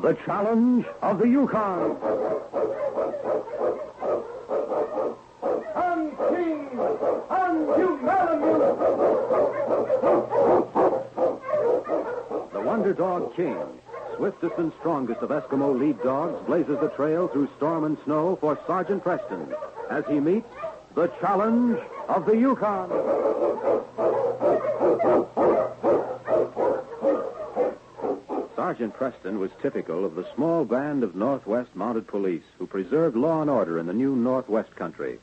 The Challenge of the Yukon. On King! On you, Malamute! The Wonder Dog King, swiftest and strongest of Eskimo lead dogs, blazes the trail through storm and snow for Sergeant Preston as he meets the Challenge of the Yukon. Sergeant Preston was typical of the small band of Northwest Mounted Police who preserved law and order in the new Northwest country,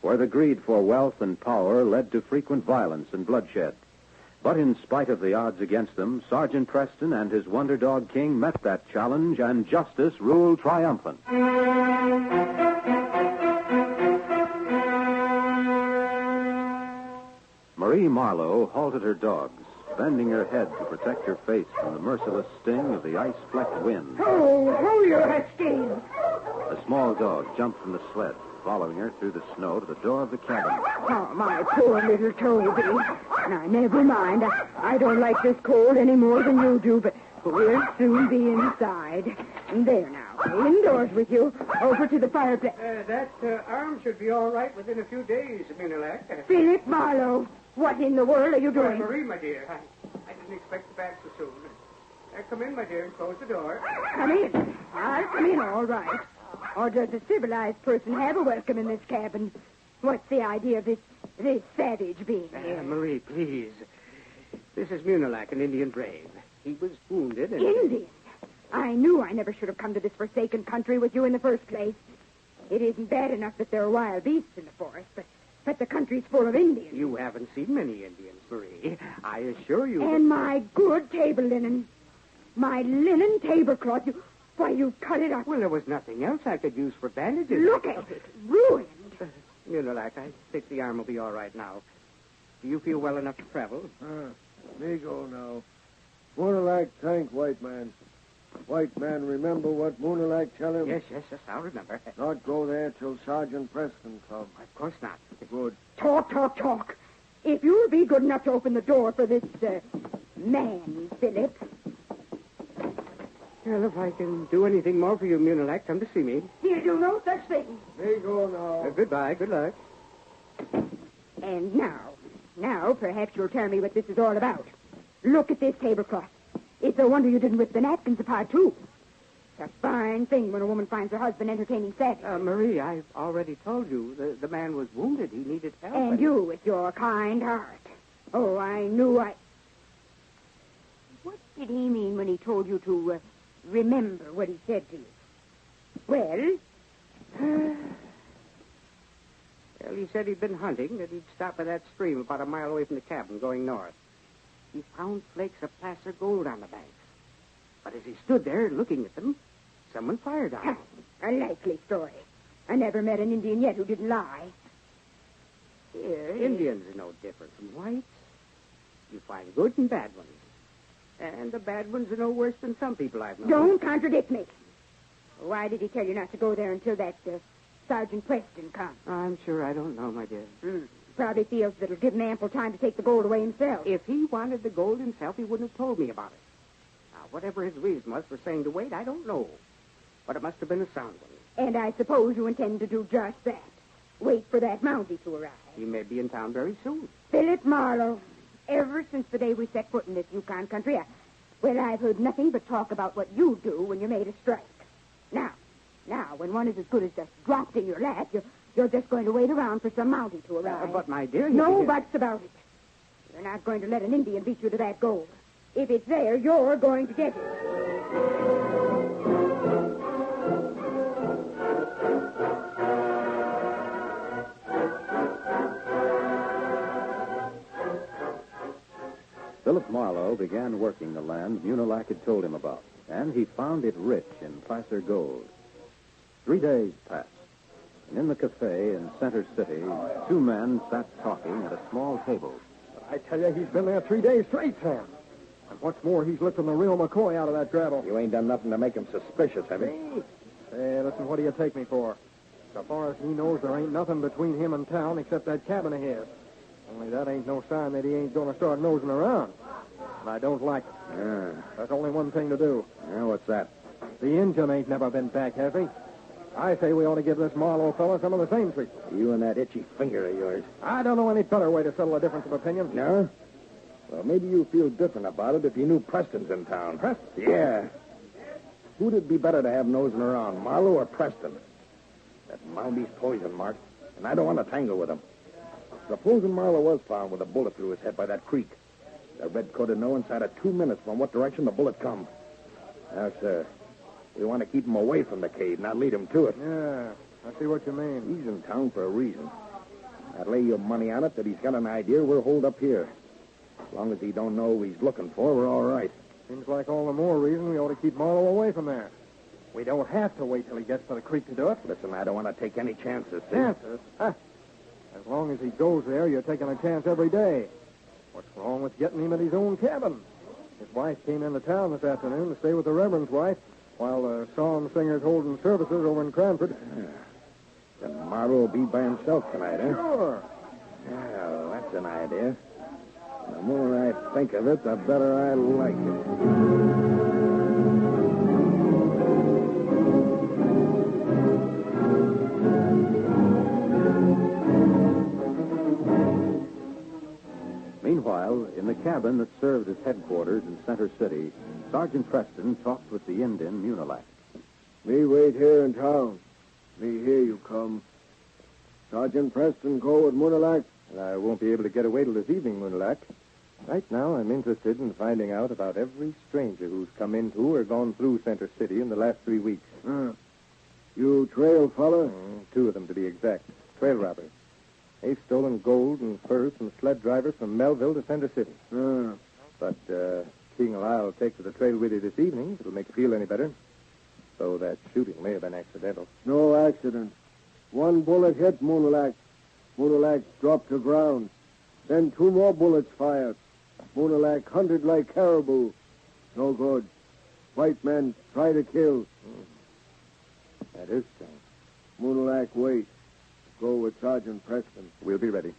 where the greed for wealth and power led to frequent violence and bloodshed. But in spite of the odds against them, Sergeant Preston and his Wonder Dog King met that challenge, and justice ruled triumphant. Marie Marlowe halted her dogs, bending her head to protect her face from the merciless sting of the ice-flecked wind. Oh, you huskies! A small dog jumped from the sled, following her through the snow to the door of the cabin. Oh, my poor little Toby. Now, never mind. I don't like this cold any more than you do, but we'll soon be inside. There now. Indoors with you. Over to the fireplace. That arm should be all right within a few days, Munilac. Philip Marlowe, what in the world are you doing? Marie, my dear, I didn't expect you back so soon. Come in, my dear, and close the door. Come in. I'll come in all right. Or does a civilized person have a welcome in this cabin? What's the idea of this savage being here? Marie, please. This is Munilac, an Indian brave. He was wounded and... Indian? I knew I never should have come to this forsaken country with you in the first place. It isn't bad enough that there are wild beasts in the forest, but the country's full of Indians. You haven't seen many Indians, Marie. I assure you... And my good table linen. My linen tablecloth. Why, you cut it up. Well, there was nothing else I could use for bandages. Look at it. Ruined. Munilac, I think the arm will be all right now. Do you feel well enough to travel? Me go now. Moonalak thank white man. White man, remember what Moonalak tell him? Yes, I'll remember. Not go there till Sergeant Preston come. Of course not. Good. Talk. If you'll be good enough to open the door for this, man, Philip. Well, if I can do anything more for you, Munilac, come to see me. He'll do no such thing. Me go now. Goodbye. Good luck. And now, perhaps you'll tell me what this is all about. Look at this tablecloth. It's a wonder you didn't rip the napkins apart, too. It's a fine thing when a woman finds her husband entertaining sex. Marie, I've already told you the man was wounded. He needed help. And you, with your kind heart. Oh, I knew I... What did he mean when he told you to remember what he said to you? Well? Well, he said he'd been hunting, that he'd stop by that stream about a mile away from the cabin going north. He found flakes of placer gold on the banks. But as he stood there looking at them, someone fired on him. A likely story. I never met an Indian yet who didn't lie. Here, Indians are no different from whites. You find good and bad ones. And the bad ones are no worse than some people I've known. Don't contradict me. Why did he tell you not to go there until that Sergeant Preston comes? I'm sure I don't know, my dear. Probably feels that it'll give him ample time to take the gold away himself. If he wanted the gold himself, he wouldn't have told me about it. Now, whatever his reason was for saying to wait, I don't know. But it must have been a sound one. And I suppose you intend to do just that. Wait for that Mountie to arrive. He may be in town very soon. Philip Marlowe. Ever since the day we set foot in this Yukon country, I've heard nothing but talk about what you do when you made a strike. Now, when one is as good as just dropped in your lap, you're just going to wait around for some Mountie to arrive. But, my dear... No buts about it. You're not going to let an Indian beat you to that gold. If it's there, you're going to get it. Philip Marlowe began working the land Munilac had told him about, and he found it rich in placer gold. 3 days passed, and in the cafe in Center City, two men sat talking at a small table. I tell you, he's been there 3 days straight, Sam. And what's more, he's lifting the real McCoy out of that gravel. You ain't done nothing to make him suspicious, have you? Hey, listen, what do you take me for? So far as he knows, there ain't nothing between him and town except that cabin of his. Only that ain't no sign that he ain't going to start nosing around. And I don't like it. Yeah. There's only one thing to do. Yeah, what's that? The Injun ain't never been back, has he? I say we ought to give this Marlowe fella some of the same treatment. You and that itchy finger of yours. I don't know any better way to settle a difference of opinion. No? Well, maybe you feel different about it if you knew Preston's in town. Preston? Yeah. Who'd it be better to have nosing around, Marlowe or Preston? That Moundy's poison, Mark, and I don't want to tangle with him. Supposing Marlowe was found with a bullet through his head by that creek. The redcoat would know inside of 2 minutes from what direction the bullet come. Now, sir, we want to keep him away from the cave, not lead him to it. Yeah, I see what you mean. He's in town for a reason. I'd lay your money on it that he's got an idea we're holed up here. As long as he don't know who he's looking for, we're all right. Seems like all the more reason we ought to keep Marlowe away from there. We don't have to wait till he gets to the creek to do it. Listen, I don't want to take any chances. See? Chances? Huh. As long as he goes there, you're taking a chance every day. What's wrong with getting him at his own cabin? His wife came into town this afternoon to stay with the Reverend's wife while the psalm singer's holding services over in Cranford. Yeah. Then Marlowe will be by himself tonight, huh? Sure. Well, that's an idea. The more I think of it, the better I like it. Meanwhile, in the cabin that served as headquarters in Center City, Sergeant Preston talked with the Indian Munilac. Me wait here in town. Me hear you come. Sergeant Preston go with Munilac. I won't be able to get away till this evening, Munilac. Right now, I'm interested in finding out about every stranger who's come into or gone through Center City in the last 3 weeks. You trail fella? 2 of them, to be exact. Trail robbers. They've stolen gold and furs from sled drivers from Melville to Center City. But King and I'll take to the trail with you this evening, if it'll make you feel any better. So that shooting may have been accidental. No accident. 1 bullet hit Munilac. Munilac dropped to ground. Then 2 more bullets fired. Munilac hunted like caribou. No good. White men try to kill. That is strange. Munilac wait. Go with Sergeant Preston. We'll be ready.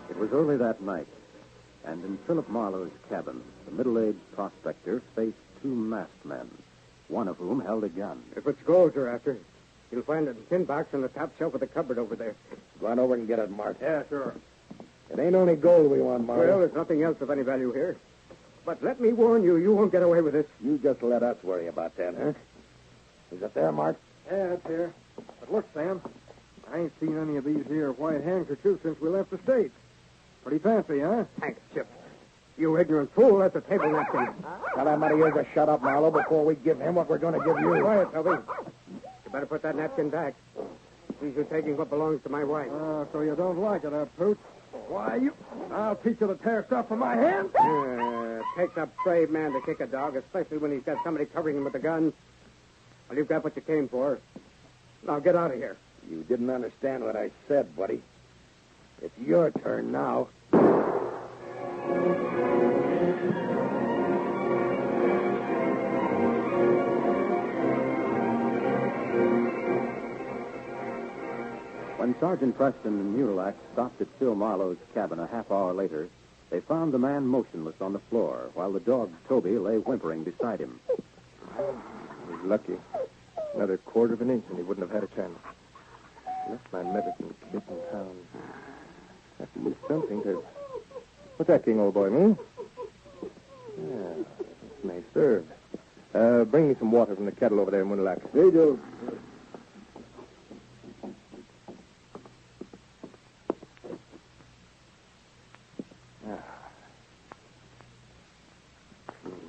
It was early that night, and in Philip Marlowe's cabin, the middle-aged prospector faced 2 masked men, one of whom held a gun. If it's gold you're after, you'll find it in a tin box on the top shelf of the cupboard over there. Go on over and get it, Mark. Yeah, sure. It ain't only gold we want, Mark. Well, there's nothing else of any value here. But let me warn you, you won't get away with this. You just let us worry about that, huh? Is it there, Mark? Yeah, it's here. But look, Sam, I ain't seen any of these here white handkerchiefs since we left the States. Pretty fancy, huh? Handkerchief. You ignorant fool, that's a table napkin. Tell that muddy ear to shut up, Marlowe, before we give him what we're going to give you. Quiet, Toby. You better put that napkin back. These are taking what belongs to my wife. So you don't like it, huh, Pooch? Why, I'll teach you to tear stuff from my hands. Takes a brave man to kick a dog, especially when he's got somebody covering him with a gun. Well, you've got what you came for. Now get out of here. You didn't understand what I said, buddy. It's your turn now. When Sergeant Preston and Munilac stopped at Phil Marlowe's cabin a half hour later, they found the man motionless on the floor, while the dog, Toby, lay whimpering beside him. He's lucky. Another quarter of an inch, and he wouldn't have had a chance. Left my medicine kit in town. Have to use something to... What's that, King, old boy, me? Yeah, this may serve. Bring me some water from the kettle over there, Munilac. They do.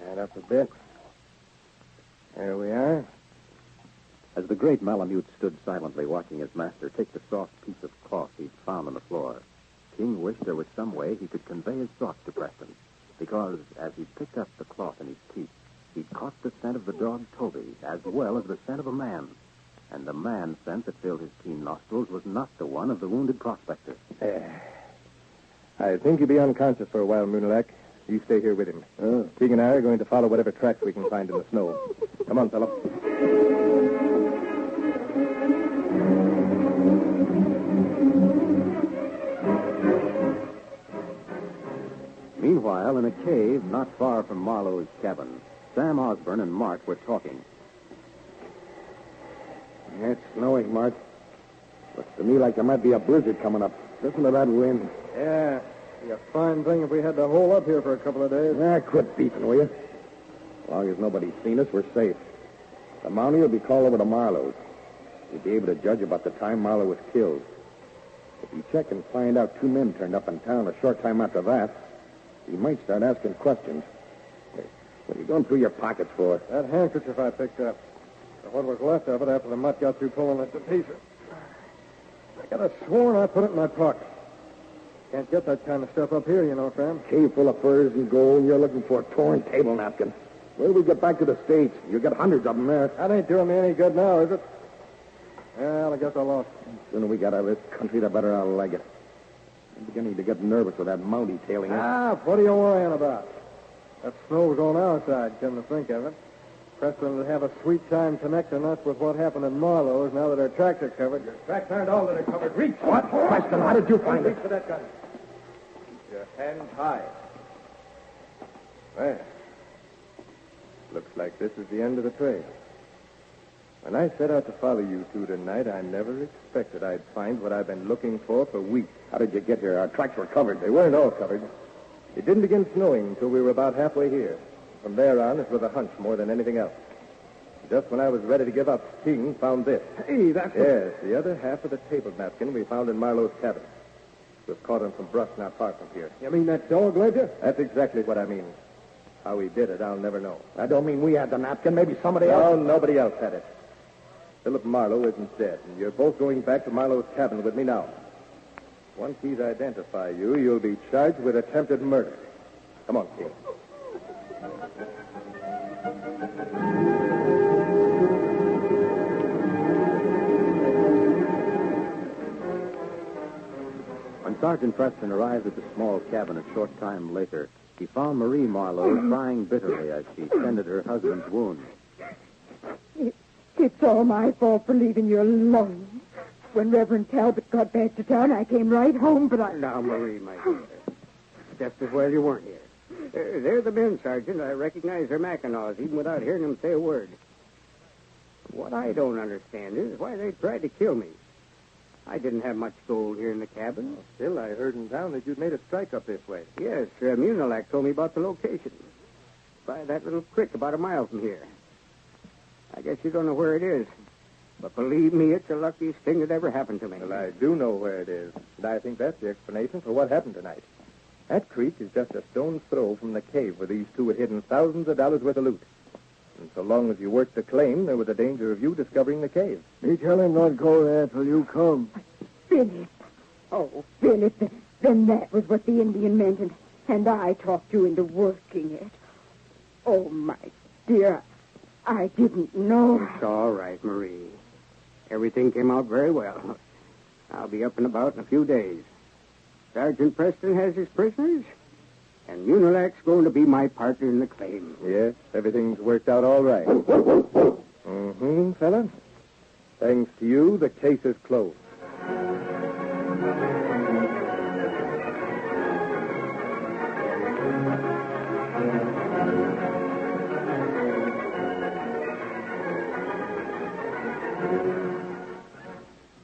That up a bit. There we are. As the great Malamute stood silently watching his master take the soft piece of cloth he'd found on the floor, King wished there was some way he could convey his thoughts to Preston, because as he picked up the cloth in his teeth, he caught the scent of the dog Toby, as well as the scent of a man. And the man scent that filled his keen nostrils was not the one of the wounded prospector. I think you'll be unconscious for a while, Munilac. You stay here with him. King and I are going to follow whatever tracks we can find in the snow. Come on, fellow. Meanwhile, in a cave not far from Marlowe's cabin, Sam Osborne and Mart were talking. It's snowing, Mark. Looks to me like there might be a blizzard coming up. Listen to that wind. Yeah. Be a fine thing if we had to hole up here for a couple of days. Quit beefing, will you? As long as nobody's seen us, we're safe. The Mountie will be called over to Marlowe's. We'll be able to judge about the time Marlowe was killed. If you check and find out 2 men turned up in town a short time after that, you might start asking questions. Hey, what are you going through your pockets for? That handkerchief I picked up. Or what was left of it after the mutt got through pulling it to pieces. I could have sworn I put it in my pocket. Can't get that kind of stuff up here, you know, Sam. Cave full of furs and gold, you're looking for a torn table napkin. Wait till we get back to the States. You'll get hundreds of them there. That ain't doing me any good now, is it? Well, I guess I lost. The sooner we get out of this country, the better I'll like it. I'm beginning to get nervous with that Mountie tailing us. What are you worrying about? That snow's on our side, come to think of it. Preston would have a sweet time connecting us with what happened in Marlowe's now that our tracks are covered. Your tracks aren't all that are covered. Reach! What? Preston, how did you find it? Reach for that gun. Keep your hands high. Well, looks like this is the end of the trail. When I set out to follow you two tonight, I never expected I'd find what I've been looking for weeks. How did you get here? Our tracks were covered. They weren't all covered. It didn't begin snowing until we were about halfway here. From there on, it was a hunch more than anything else. Just when I was ready to give up, King found this. Hey, that's... Yes, the other half of the table napkin we found in Marlowe's cabin. It was caught on some brush not far from here. You mean that dog led you? That's exactly what I mean. How he did it, I'll never know. I don't mean we had the napkin. Maybe somebody No, else... nobody else had it. Philip Marlowe isn't dead, and you're both going back to Marlowe's cabin with me now. Once he's identified you, you'll be charged with attempted murder. Come on, King. When Sergeant Preston arrived at the small cabin a short time later, he found Marie Marlowe crying bitterly as she tended her husband's wound. It's all my fault for leaving you alone. When Reverend Talbot got back to town, I came right home, but I... Now, Marie, my dear. Just as well you weren't here. They're the men, Sergeant. I recognize their Mackinaws, even without hearing them say a word. What I don't understand is why they tried to kill me. I didn't have much gold here in the cabin. Still, I heard in town that you'd made a strike up this way. Yes, Munilac told me about the location. By that little creek about a mile from here. I guess you don't know where it is. But believe me, it's the luckiest thing that ever happened to me. Well, I do know where it is, and I think that's the explanation for what happened tonight. That creek is just a stone's throw from the cave where these two had hidden thousands of dollars worth of loot. And so long as you worked the claim, there was a danger of you discovering the cave. Me tell him not go there till you come. Philip. Oh, Philip, then that was what the Indian meant, and I talked you into working it. Oh, my dear, I didn't know. It's all right, Marie. Everything came out very well. I'll be up and about in a few days. Sergeant Preston has his prisoners, and Munilac's going to be my partner in the claim. Yes, everything's worked out all right. Fella. Thanks to you, the case is closed.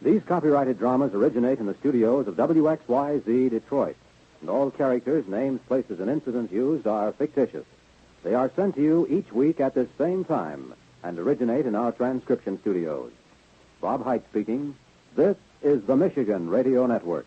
These copyrighted dramas originate in the studios of WXYZ Detroit, and all characters, names, places, and incidents used are fictitious. They are sent to you each week at this same time and originate in our transcription studios. Bob Height speaking. This is the Michigan Radio Network.